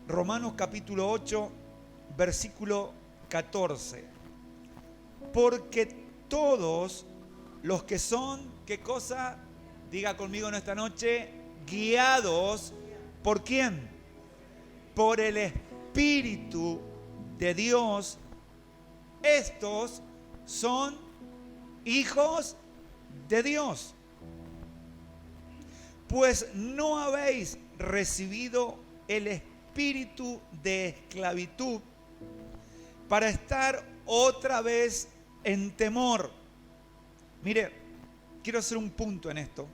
Romanos capítulo 8, versículo 14. Porque todos los que son, ¿qué cosa? Diga conmigo en esta noche, guiados, ¿por quién? Por el Espíritu de Dios, estos son hijos de Dios. Pues no habéis recibido el espíritu de esclavitud para estar otra vez en temor. Mire, quiero hacer un punto en esto,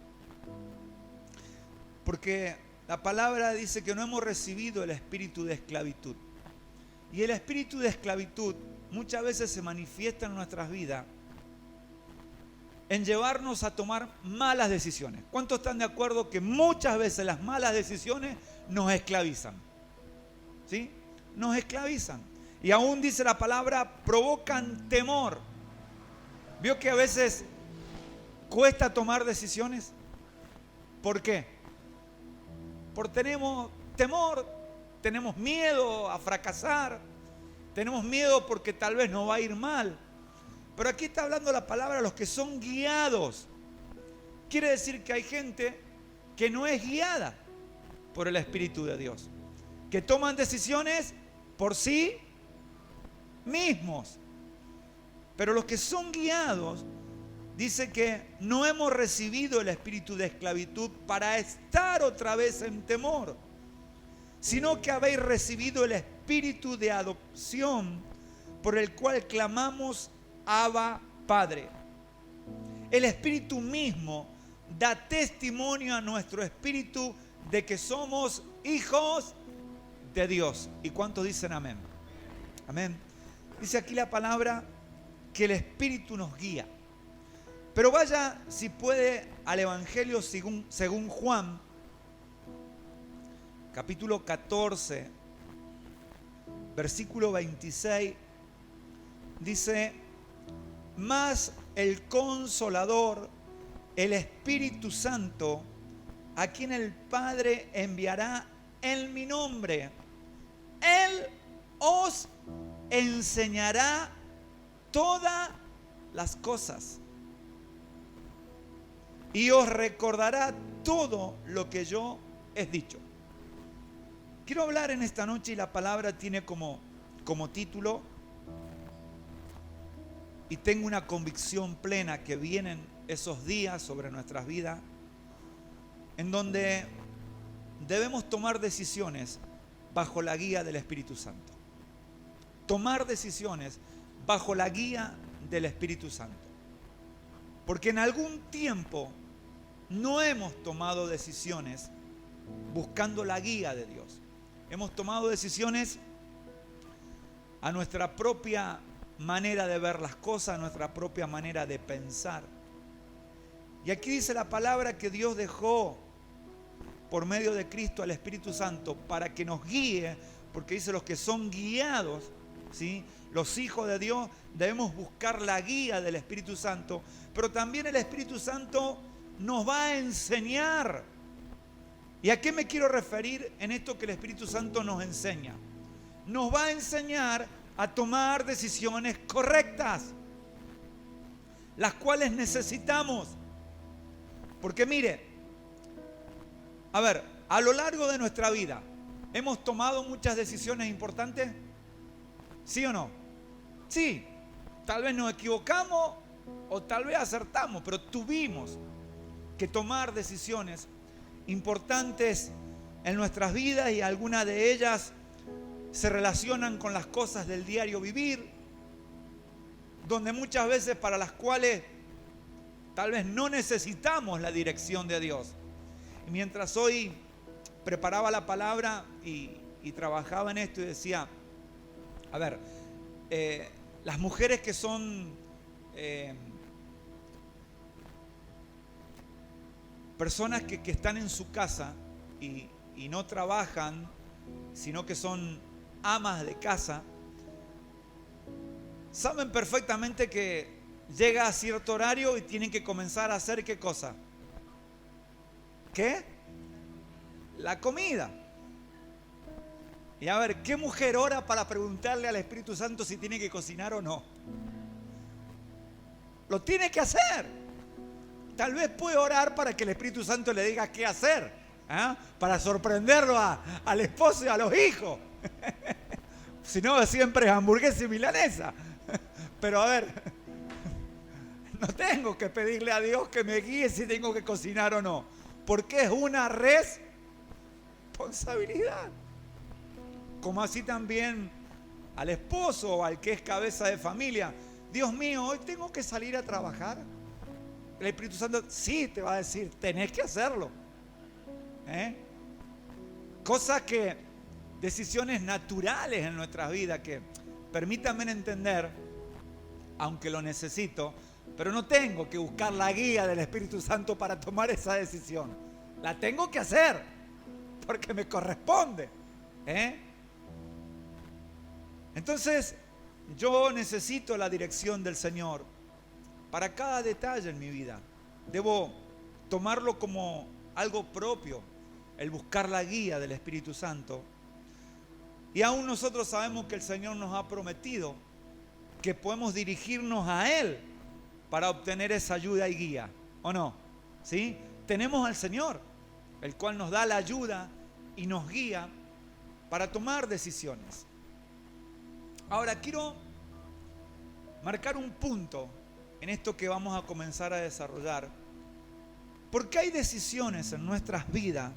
porque la palabra dice que no hemos recibido el espíritu de esclavitud. Y el espíritu de esclavitud muchas veces se manifiesta en nuestras vidas en llevarnos a tomar malas decisiones. ¿Cuántos están de acuerdo que muchas veces las malas decisiones nos esclavizan? ¿Sí? Nos esclavizan. Y aún dice la palabra, provocan temor. ¿Vio que a veces cuesta tomar decisiones? ¿Por qué? Porque tenemos temor, tenemos miedo a fracasar, tenemos miedo porque tal vez nos va a ir mal. Pero aquí está hablando la palabra los que son guiados. Quiere decir que hay gente que no es guiada por el Espíritu de Dios, que toman decisiones por sí mismos. Pero los que son guiados, dice que no hemos recibido el espíritu de esclavitud para estar otra vez en temor, sino que habéis recibido el espíritu de adopción por el cual clamamos Abba, Padre. El Espíritu mismo da testimonio a nuestro espíritu de que somos hijos de Dios. ¿Y cuántos dicen amén? Amén. Dice aquí la palabra que el Espíritu nos guía. Pero vaya, si puede, al Evangelio según Juan, capítulo 14, versículo 26, dice: mas el Consolador, el Espíritu Santo, a quien el Padre enviará en mi nombre, Él os enseñará todas las cosas y os recordará todo lo que yo he dicho. Quiero hablar en esta noche y la palabra tiene como título: y tengo una convicción plena que vienen esos días sobre nuestras vidas en donde debemos tomar decisiones bajo la guía del Espíritu Santo. Tomar decisiones bajo la guía del Espíritu Santo. Porque en algún tiempo no hemos tomado decisiones buscando la guía de Dios. Hemos tomado decisiones a nuestra propia manera de ver las cosas, nuestra propia manera de pensar. Y aquí dice la palabra que Dios dejó por medio de Cristo al Espíritu Santo para que nos guíe, porque dice los que son guiados, ¿sí? Los hijos de Dios debemos buscar la guía del Espíritu Santo, pero también el Espíritu Santo nos va a enseñar. ¿Y a qué me quiero referir en esto que el Espíritu Santo nos enseña? Nos va a enseñar a tomar decisiones correctas, las cuales necesitamos. Porque mire, a lo largo de nuestra vida, ¿hemos tomado muchas decisiones importantes? ¿Sí o no? Sí, tal vez nos equivocamos o tal vez acertamos, pero tuvimos que tomar decisiones importantes en nuestras vidas y algunas de ellas se relacionan con las cosas del diario vivir, donde muchas veces para las cuales tal vez no necesitamos la dirección de Dios. Y mientras hoy preparaba la palabra y trabajaba en esto y decía, las mujeres que son personas que están en su casa y no trabajan, sino que son amas de casa, saben perfectamente que llega a cierto horario y tienen que comenzar a hacer ¿qué cosa? ¿Qué? La comida. Y a ver, ¿qué mujer ora para preguntarle al Espíritu Santo si tiene que cocinar o no? Lo tiene que hacer. Tal vez puede orar para que el Espíritu Santo le diga qué hacer, ¿eh? Para sorprenderlo al esposo y a los hijos. Si no, siempre es hamburguesa y milanesa. Pero a ver, no tengo que pedirle a Dios que me guíe si tengo que cocinar o no, porque es una responsabilidad. Como así también al esposo o al que es cabeza de familia. Dios mío, hoy tengo que salir a trabajar. El Espíritu Santo sí te va a decir, tenés que hacerlo. Cosas que, decisiones naturales en nuestras vidas que, permítanme entender, aunque lo necesito, pero no tengo que buscar la guía del Espíritu Santo para tomar esa decisión. La tengo que hacer porque me corresponde. Entonces, yo necesito la dirección del Señor para cada detalle en mi vida. Debo tomarlo como algo propio, el buscar la guía del Espíritu Santo. Y aún nosotros sabemos que el Señor nos ha prometido que podemos dirigirnos a Él para obtener esa ayuda y guía, ¿o no? ¿Sí? Tenemos al Señor, el cual nos da la ayuda y nos guía para tomar decisiones. Ahora quiero marcar un punto en esto que vamos a comenzar a desarrollar, porque hay decisiones en nuestras vidas.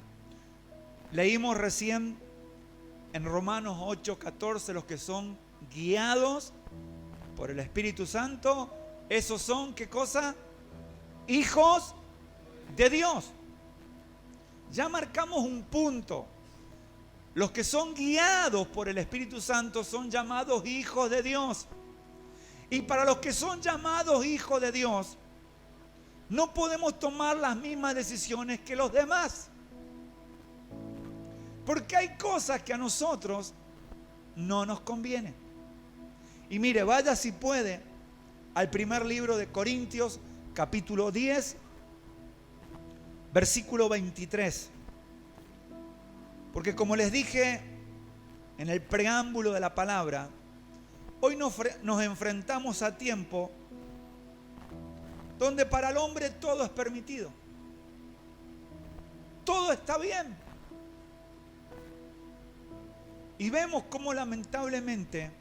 Leímos recién en Romanos 8:14, los que son guiados por el Espíritu Santo, esos son, ¿qué cosa? Hijos de Dios. Ya marcamos un punto. Los que son guiados por el Espíritu Santo son llamados hijos de Dios. Y para los que son llamados hijos de Dios, no podemos tomar las mismas decisiones que los demás. Porque hay cosas que a nosotros no nos convienen. Y mire, vaya si puede al primer libro de Corintios, capítulo 10, versículo 23. Porque como les dije en el preámbulo de la palabra, hoy nos enfrentamos a tiempo donde para el hombre todo es permitido. Todo está bien. Y vemos cómo lamentablemente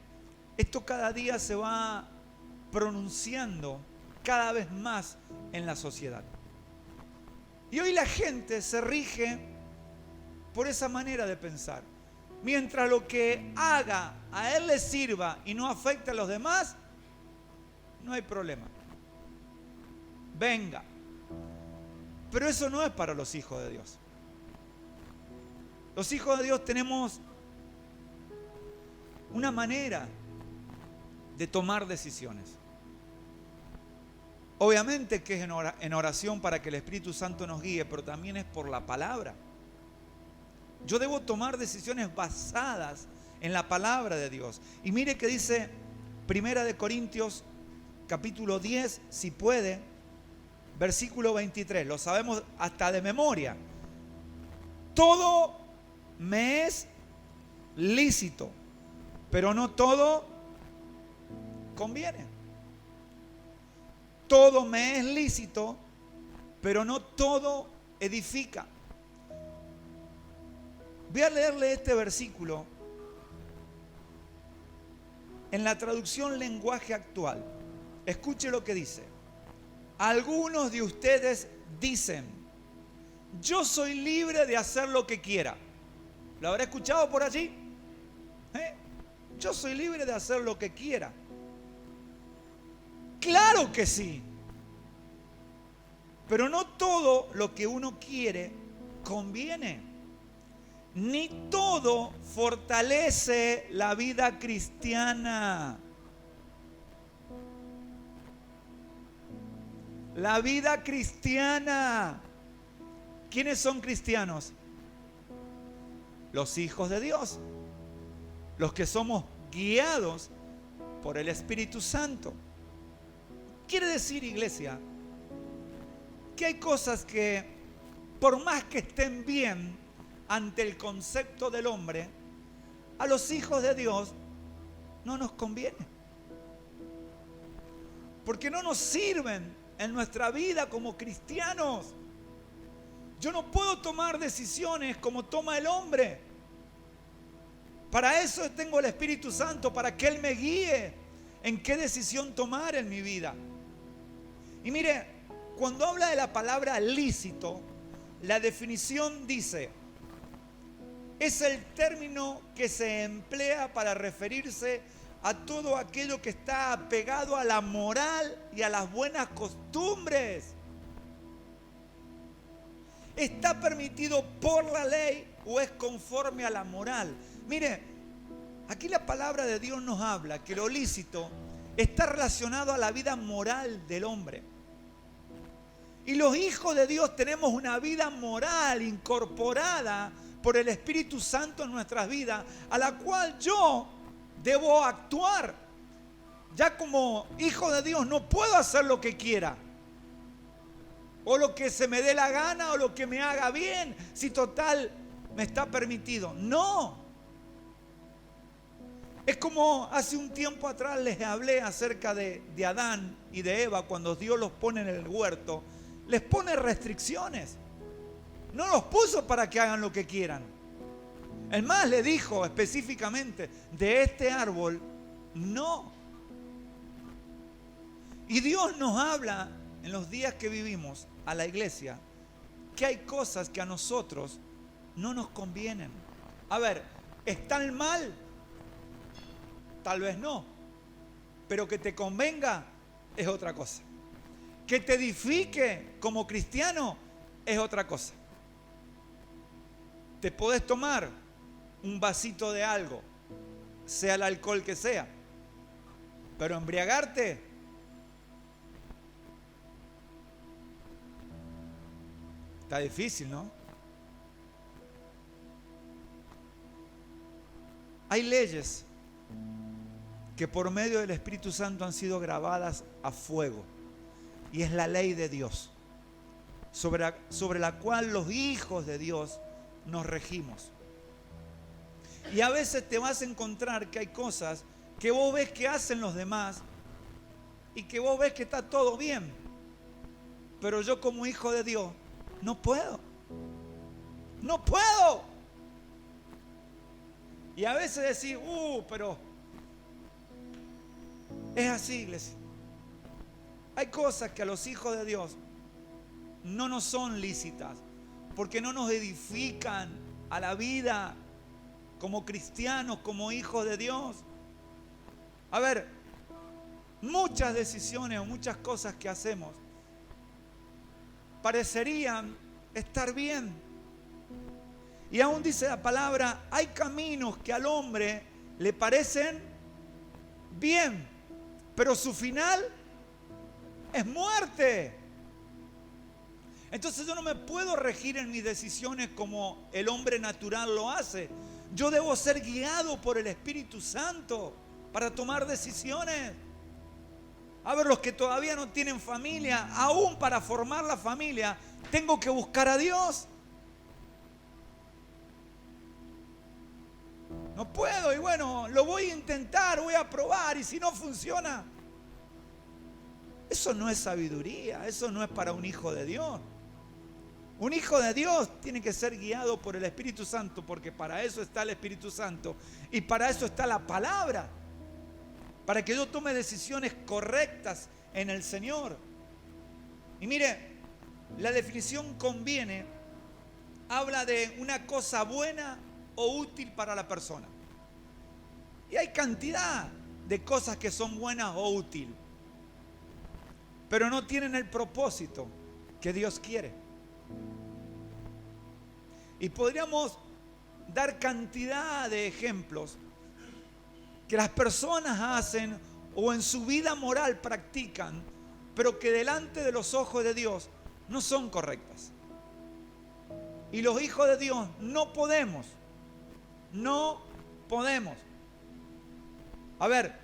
esto cada día se va pronunciando cada vez más en la sociedad. Y hoy la gente se rige por esa manera de pensar. Mientras lo que haga a él le sirva y no afecte a los demás, no hay problema. Venga. Pero eso no es para los hijos de Dios. Los hijos de Dios tenemos una manera de tomar decisiones. Obviamente que es en oración para que el Espíritu Santo nos guíe, pero también es por la palabra. Yo debo tomar decisiones basadas en la palabra de Dios. Y mire que dice Primera de Corintios, capítulo 10, si puede, versículo 23. Lo sabemos hasta de memoria. Todo me es lícito, pero no todo conviene. Todo me es lícito, pero no todo edifica. Voy a leerle este versículo en la traducción lenguaje actual. Escuche lo que dice. Algunos de ustedes dicen, yo soy libre de hacer lo que quiera. ¿Lo habrá escuchado por allí? Yo soy libre de hacer lo que quiera. Claro que sí. Pero no todo lo que uno quiere conviene. Ni todo fortalece la vida cristiana. La vida cristiana. ¿Quiénes son cristianos? Los hijos de Dios. Los que somos guiados por el Espíritu Santo. Quiere decir, iglesia, que hay cosas que, por más que estén bien ante el concepto del hombre, a los hijos de Dios no nos conviene. Porque no nos sirven en nuestra vida como cristianos. Yo no puedo tomar decisiones como toma el hombre. Para eso tengo el Espíritu Santo, para que Él me guíe en qué decisión tomar en mi vida. Y mire, cuando habla de la palabra lícito, la definición dice: es el término que se emplea para referirse a todo aquello que está apegado a la moral y a las buenas costumbres. ¿Está permitido por la ley o es conforme a la moral? Mire, aquí la palabra de Dios nos habla que lo lícito está relacionado a la vida moral del hombre. Y los hijos de Dios tenemos una vida moral incorporada por el Espíritu Santo en nuestras vidas, a la cual yo debo actuar. Ya como hijo de Dios no puedo hacer lo que quiera, o lo que se me dé la gana, o lo que me haga bien, si total me está permitido. No. Es como hace un tiempo atrás les hablé acerca de Adán y de Eva, cuando Dios los pone en el huerto, les pone restricciones. No los puso para que hagan lo que quieran. El más le dijo específicamente: de este árbol no. Y Dios nos habla en los días que vivimos a la iglesia que hay cosas que a nosotros no nos convienen. A ver, ¿están mal? Tal vez no. Pero que te convenga es otra cosa. Que te edifique como cristiano es otra cosa. Te podés tomar un vasito de algo, sea el alcohol que sea, pero embriagarte, está difícil, ¿no? Hay leyes que por medio del Espíritu Santo han sido grabadas a fuego, y es la ley de Dios, sobre la cual los hijos de Dios nos regimos. Y a veces te vas a encontrar que hay cosas que vos ves que hacen los demás y que vos ves que está todo bien, pero yo como hijo de Dios no puedo. No puedo. Y a veces decís, pero es así, iglesia. Hay cosas que a los hijos de Dios no nos son lícitas, porque no nos edifican a la vida como cristianos, como hijos de Dios. A ver, muchas decisiones o muchas cosas que hacemos parecerían estar bien. Y aún dice la palabra, hay caminos que al hombre le parecen bien, pero su final es muerte. Entonces yo no me puedo regir en mis decisiones como el hombre natural lo hace. Yo debo ser guiado por el Espíritu Santo para tomar decisiones. A ver, los que todavía no tienen familia, aún para formar la familia, tengo que buscar a Dios. No puedo, y bueno, lo voy a intentar, voy a probar, y si no funciona, eso no es sabiduría, eso no es para un hijo de Dios. Un hijo de Dios tiene que ser guiado por el Espíritu Santo, porque para eso está el Espíritu Santo y para eso está la palabra, para que yo tome decisiones correctas en el Señor. Y mire, la definición conviene, habla de una cosa buena o útil para la persona. Y hay cantidad de cosas que son buenas o útiles, pero no tienen el propósito que Dios quiere. Y podríamos dar cantidad de ejemplos que las personas hacen o en su vida moral practican, pero que delante de los ojos de Dios no son correctas. Y los hijos de Dios no podemos. A ver,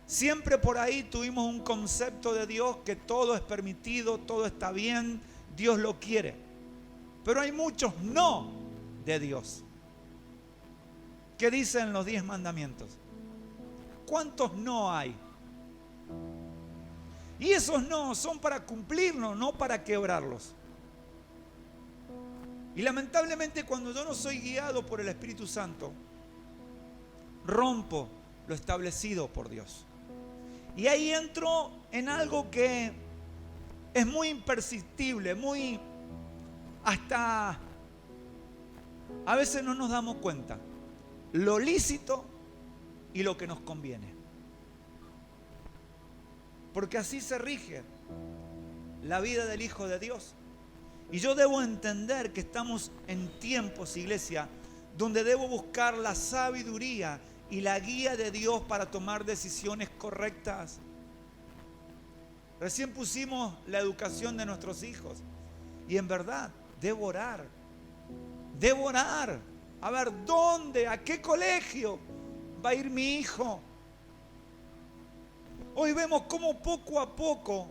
siempre por ahí tuvimos un concepto de Dios que todo es permitido, todo está bien, Dios lo quiere. Pero hay muchos no de Dios ¿Qué dicen los 10 mandamientos? ¿Cuántos no hay? Y esos no son para cumplirlos, no para quebrarlos. Y lamentablemente cuando yo no soy guiado por el Espíritu Santo, rompo lo establecido por Dios. Y ahí entro en algo que es muy imperceptible, muy hasta a veces no nos damos cuenta. Lo lícito y lo que nos conviene. Porque así se rige la vida del Hijo de Dios. Y yo debo entender que estamos en tiempos, iglesia, donde debo buscar la sabiduría y la guía de Dios para tomar decisiones correctas. Recién pusimos la educación de nuestros hijos. Y en verdad, debo orar. Debo orar. A ver, ¿dónde? ¿A qué colegio va a ir mi hijo? Hoy vemos cómo poco a poco,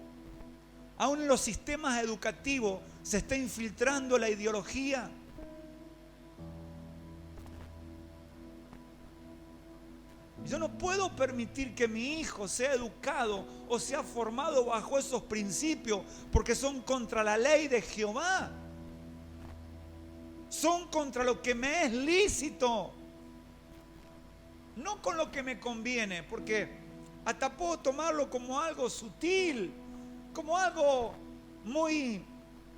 aún en los sistemas educativos, se está infiltrando la ideología. Yo no puedo permitir que mi hijo sea educado o sea formado bajo esos principios, porque son contra la ley de Jehová. Son contra lo que me es lícito, no con lo que me conviene, porque hasta puedo tomarlo como algo sutil, como algo muy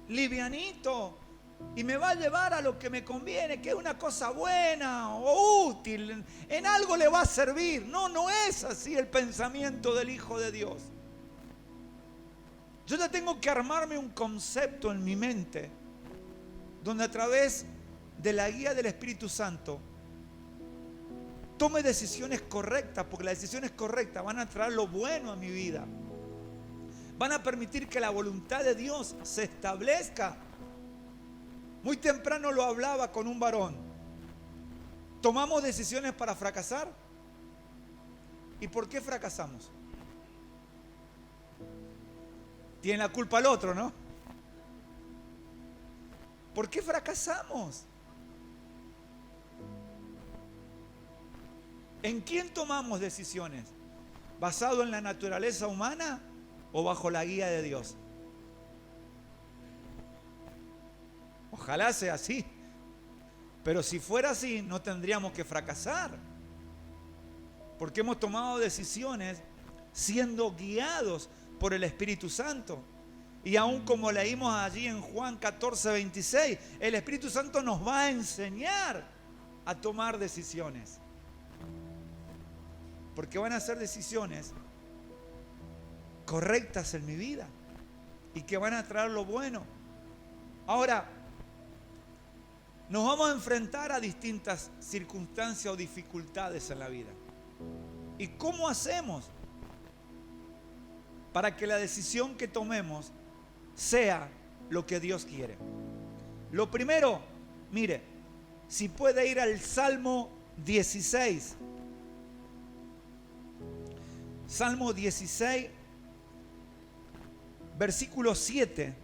livianito, y me va a llevar a lo que me conviene, que es una cosa buena o útil, en algo le va a servir. No, no es así el pensamiento del Hijo de Dios. Yo ya tengo que armarme un concepto en mi mente, donde a través de la guía del Espíritu Santo tome decisiones correctas, porque las decisiones correctas van a traer lo bueno a mi vida. Van a permitir que la voluntad de Dios se establezca. Muy temprano lo hablaba con un varón. ¿Tomamos decisiones para fracasar? ¿Y por qué fracasamos? Tiene la culpa el otro, ¿no? ¿Por qué fracasamos? ¿En quién tomamos decisiones? ¿Basado en la naturaleza humana o bajo la guía de Dios? Ojalá sea así. Pero si fuera así, no tendríamos que fracasar. Porque hemos tomado decisiones siendo guiados por el Espíritu Santo. Y aún como leímos allí en Juan 14:26, el Espíritu Santo nos va a enseñar a tomar decisiones. Porque van a ser decisiones correctas en mi vida y que van a traer lo bueno. Ahora, nos vamos a enfrentar a distintas circunstancias o dificultades en la vida. ¿Y cómo hacemos para que la decisión que tomemos sea lo que Dios quiere? Lo primero, mire, si puede ir al Salmo 16. Salmo 16, versículo 7.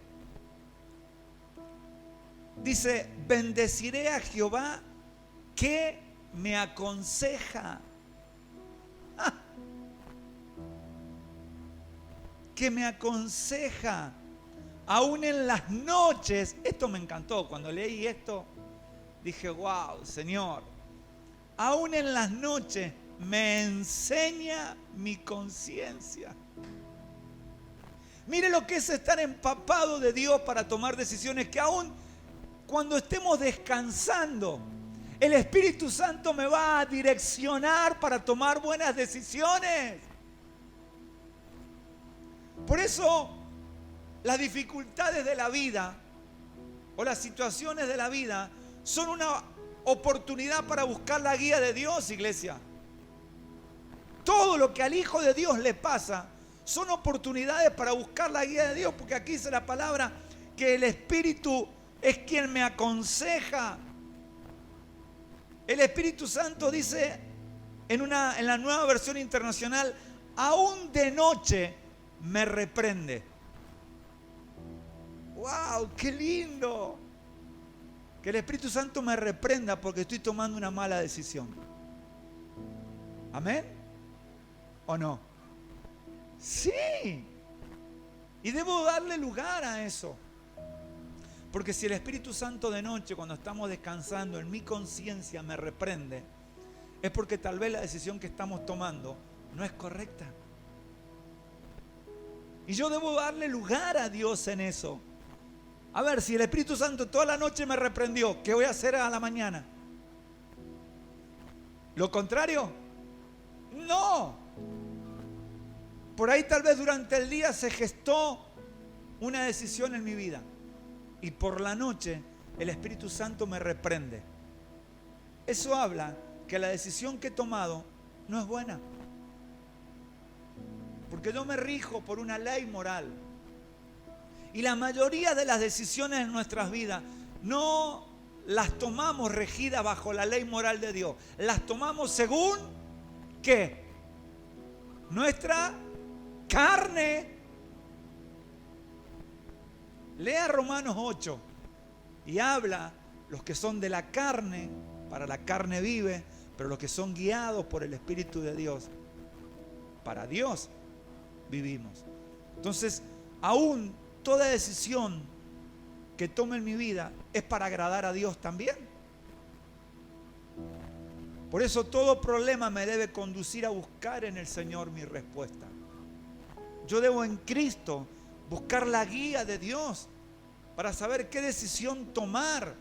Dice, bendeciré a Jehová que me aconseja. Que me aconseja. Aún en las noches. Esto me encantó. Cuando leí esto, dije, wow, Señor. Aún en las noches me enseña mi conciencia. Mire lo que es estar empapado de Dios para tomar decisiones, que aún cuando estemos descansando, el Espíritu Santo me va a direccionar para tomar buenas decisiones. Por eso, las dificultades de la vida o las situaciones de la vida son una oportunidad para buscar la guía de Dios, iglesia. Todo lo que al Hijo de Dios le pasa son oportunidades para buscar la guía de Dios, porque aquí dice la palabra que el Espíritu es quien me aconseja. El Espíritu Santo dice en la Nueva Versión Internacional, aún de noche me reprende. ¡Wow! ¡Qué lindo! Que el Espíritu Santo me reprenda porque estoy tomando una mala decisión. ¿Amén? ¿O no? Sí. Y debo darle lugar a eso. Porque si el Espíritu Santo de noche, cuando estamos descansando, en mi conciencia me reprende, es porque tal vez la decisión que estamos tomando no es correcta. Y yo debo darle lugar a Dios en eso. A ver, si el Espíritu Santo toda la noche me reprendió, ¿qué voy a hacer a la mañana? ¿Lo contrario? No. Por ahí tal vez durante el día se gestó una decisión en mi vida. Y por la noche el Espíritu Santo me reprende. Eso habla que la decisión que he tomado no es buena. Porque yo me rijo por una ley moral. Y la mayoría de las decisiones en nuestras vidas no las tomamos regidas bajo la ley moral de Dios. Las tomamos según, ¿qué? Nuestra carne. Lea Romanos 8 y habla, los que son de la carne, para la carne vive, pero los que son guiados por el Espíritu de Dios, para Dios vivimos. Entonces, aún toda decisión que tome en mi vida es para agradar a Dios también. Por eso todo problema me debe conducir a buscar en el Señor mi respuesta. Yo debo en Cristo buscar la guía de Dios para saber qué decisión tomar.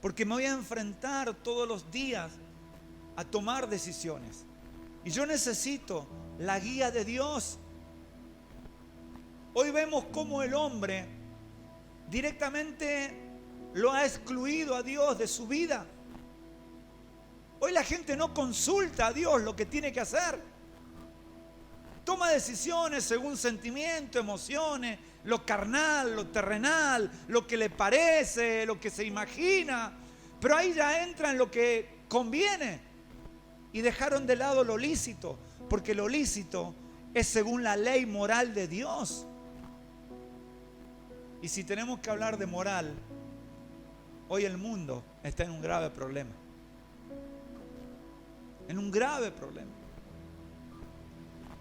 Porque me voy a enfrentar todos los días a tomar decisiones. Y yo necesito la guía de Dios. Hoy vemos cómo el hombre directamente lo ha excluido a Dios de su vida. Hoy la gente no consulta a Dios lo que tiene que hacer. Toma decisiones según sentimientos, emociones, lo carnal, lo terrenal, lo que le parece, lo que se imagina. Pero ahí ya entra en lo que conviene. Y dejaron de lado lo lícito, porque lo lícito es según la ley moral de Dios. Y si tenemos que hablar de moral, hoy el mundo está en un grave problema. En un grave problema.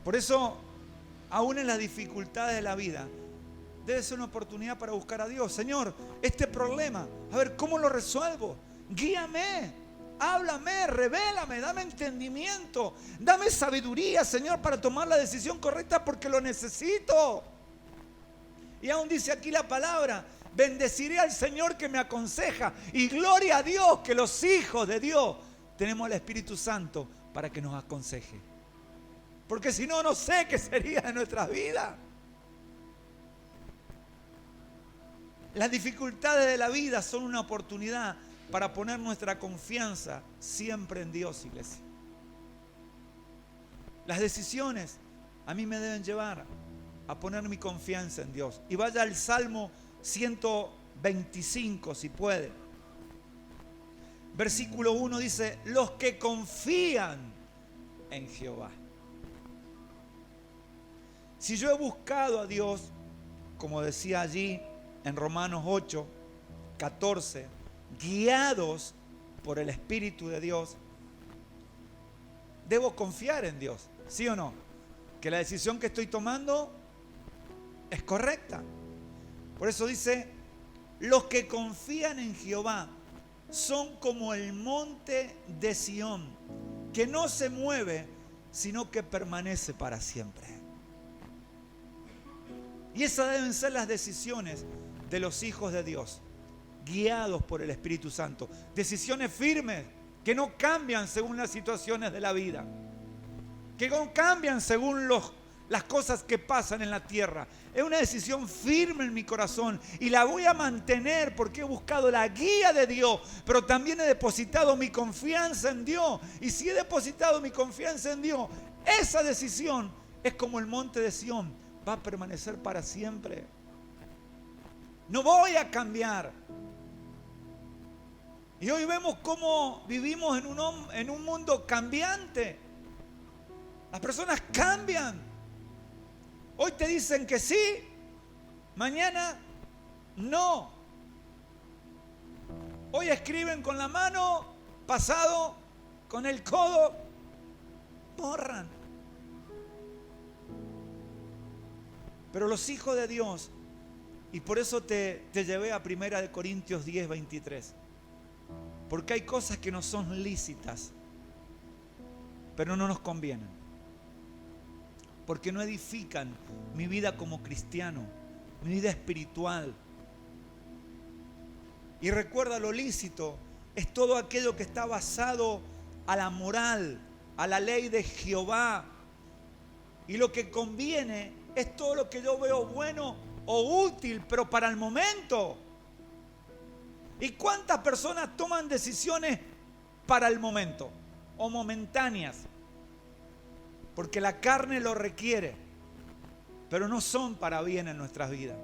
Por eso, aún en las dificultades de la vida, debe ser una oportunidad para buscar a Dios. Señor, este problema, a ver, ¿cómo lo resuelvo? Guíame, háblame, revélame, dame entendimiento, dame sabiduría, Señor, para tomar la decisión correcta porque lo necesito. Y aún dice aquí la palabra, bendeciré al Señor que me aconseja y gloria a Dios que los hijos de Dios tenemos al Espíritu Santo para que nos aconseje. Porque si no, no sé qué sería de nuestras vidas. Las dificultades de la vida son una oportunidad para poner nuestra confianza siempre en Dios, iglesia. Las decisiones a mí me deben llevar a poner mi confianza en Dios. Y vaya al Salmo 125 si puede. Versículo 1 dice, los que confían en Jehová. Si yo he buscado a Dios, como decía allí en Romanos 8, 14, guiados por el Espíritu de Dios, debo confiar en Dios, ¿sí o no? Que la decisión que estoy tomando es correcta. Por eso dice, los que confían en Jehová son como el monte de Sión, que no se mueve, sino que permanece para siempre. Y esas deben ser las decisiones de los hijos de Dios, guiados por el Espíritu Santo. Decisiones firmes, que no cambian según las situaciones de la vida, que no cambian según las cosas que pasan en la tierra. Es una decisión firme en mi corazón y la voy a mantener porque he buscado la guía de Dios, pero también he depositado mi confianza en Dios. Y si he depositado mi confianza en Dios, esa decisión es como el monte de Sión, va a permanecer para siempre. No voy a cambiar. Y hoy vemos cómo vivimos en un mundo cambiante. Las personas cambian. Hoy te dicen que sí, mañana no. Hoy escriben con la mano, pasado con el codo borran. Pero los hijos de Dios, y por eso te llevé a 1 Corintios 10, 23. Porque hay cosas que no son lícitas, pero no nos convienen. Porque no edifican mi vida como cristiano, mi vida espiritual. Y recuerda, lo lícito es todo aquello que está basado a la moral, a la ley de Jehová. Y lo que conviene es todo lo que yo veo bueno o útil, pero para el momento. ¿Y cuántas personas toman decisiones para el momento o momentáneas? Porque la carne lo requiere, pero no son para bien en nuestras vidas.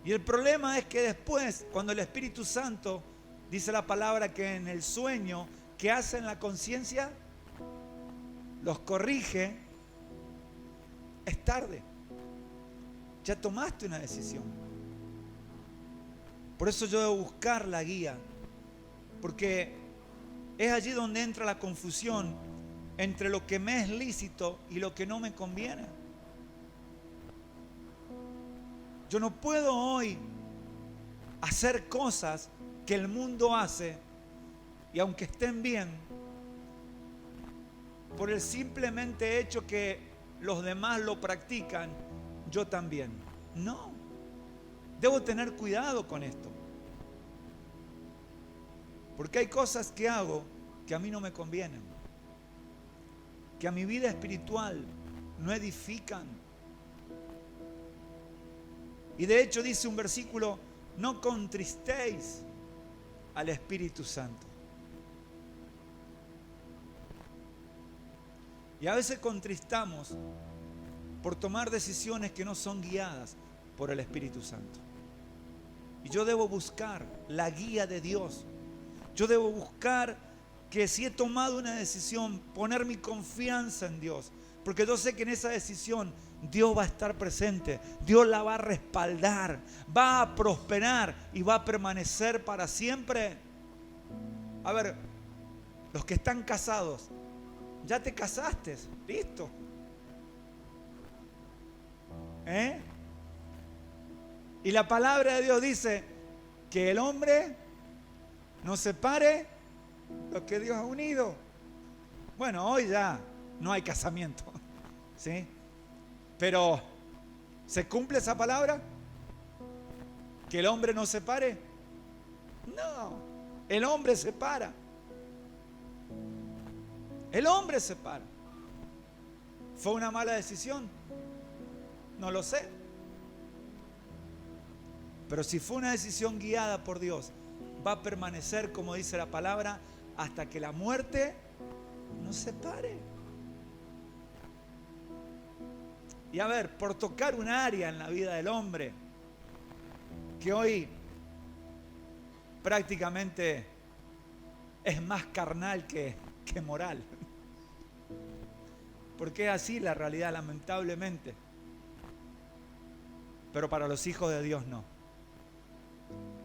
Y el problema es que después, cuando el Espíritu Santo, dice la palabra que en el sueño que hace en la conciencia, los corrige, es tarde. Ya tomaste una decisión. Por eso yo debo buscar la guía, porque es allí donde entra la confusión entre lo que me es lícito y lo que no me conviene. Yo no puedo hoy hacer cosas que el mundo hace y aunque estén bien, por el simplemente hecho que los demás lo practican, yo también. No. Debo tener cuidado con esto. Porque hay cosas que hago que a mí no me convienen, que a mi vida espiritual no edifican. Y de hecho dice un versículo, no contristéis al Espíritu Santo. Y a veces contristamos por tomar decisiones que no son guiadas por el Espíritu Santo. Y yo debo buscar la guía de Dios. Yo debo buscar que si he tomado una decisión, poner mi confianza en Dios. Porque yo sé que en esa decisión Dios va a estar presente. Dios la va a respaldar, va a prosperar y va a permanecer para siempre. A ver, los que están casados, ya te casaste, listo. Y la palabra de Dios dice que el hombre no separe lo que Dios ha unido. Bueno, hoy ya no hay casamiento, ¿sí? Pero ¿se cumple esa palabra? ¿Que el hombre no separe? No, el hombre separa. El hombre separa. ¿Fue una mala decisión? No lo sé. Pero si fue una decisión guiada por Dios, va a permanecer, como dice la palabra, hasta que la muerte nos separe. Y a ver, por tocar un área en la vida del hombre, que hoy prácticamente es más carnal que moral. Porque es así la realidad, lamentablemente. Pero para los hijos de Dios no.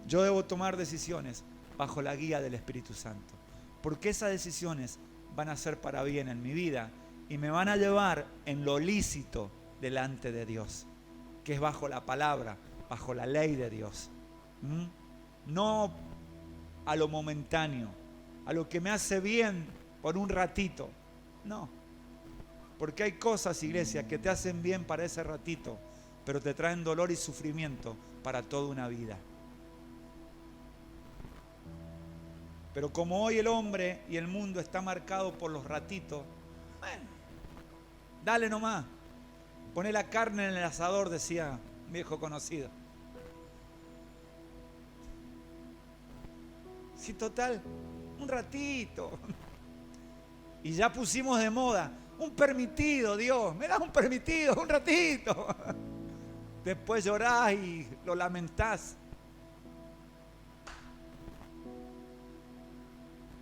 Yo debo tomar decisiones bajo la guía del Espíritu Santo. Porque esas decisiones van a ser para bien en mi vida y me van a llevar en lo lícito delante de Dios, que es bajo la palabra, bajo la ley de Dios. No a lo momentáneo, a lo que me hace bien por un ratito. No. Porque hay cosas, iglesia, que te hacen bien para ese ratito, pero te traen dolor y sufrimiento para toda una vida. Pero como hoy el hombre y el mundo está marcado por los ratitos, bueno, dale nomás. Poné la carne en el asador, decía un viejo conocido. Sí, total, un ratito. Y ya pusimos de moda, un permitido, Dios, me das un permitido, un ratito. Después llorás y lo lamentás.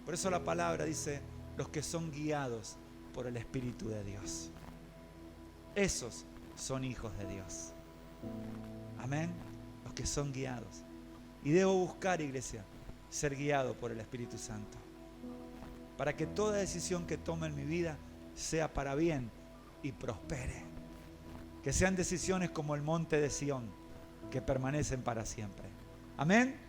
Por eso la palabra dice, los que son guiados por el Espíritu de Dios. Esos son hijos de Dios. Amén. Los que son guiados. Y debo buscar, iglesia, ser guiado por el Espíritu Santo. para que toda decisión que tome en mi vida sea para bien y prospere. Que sean decisiones como el monte de Sión, que permanecen para siempre. Amén.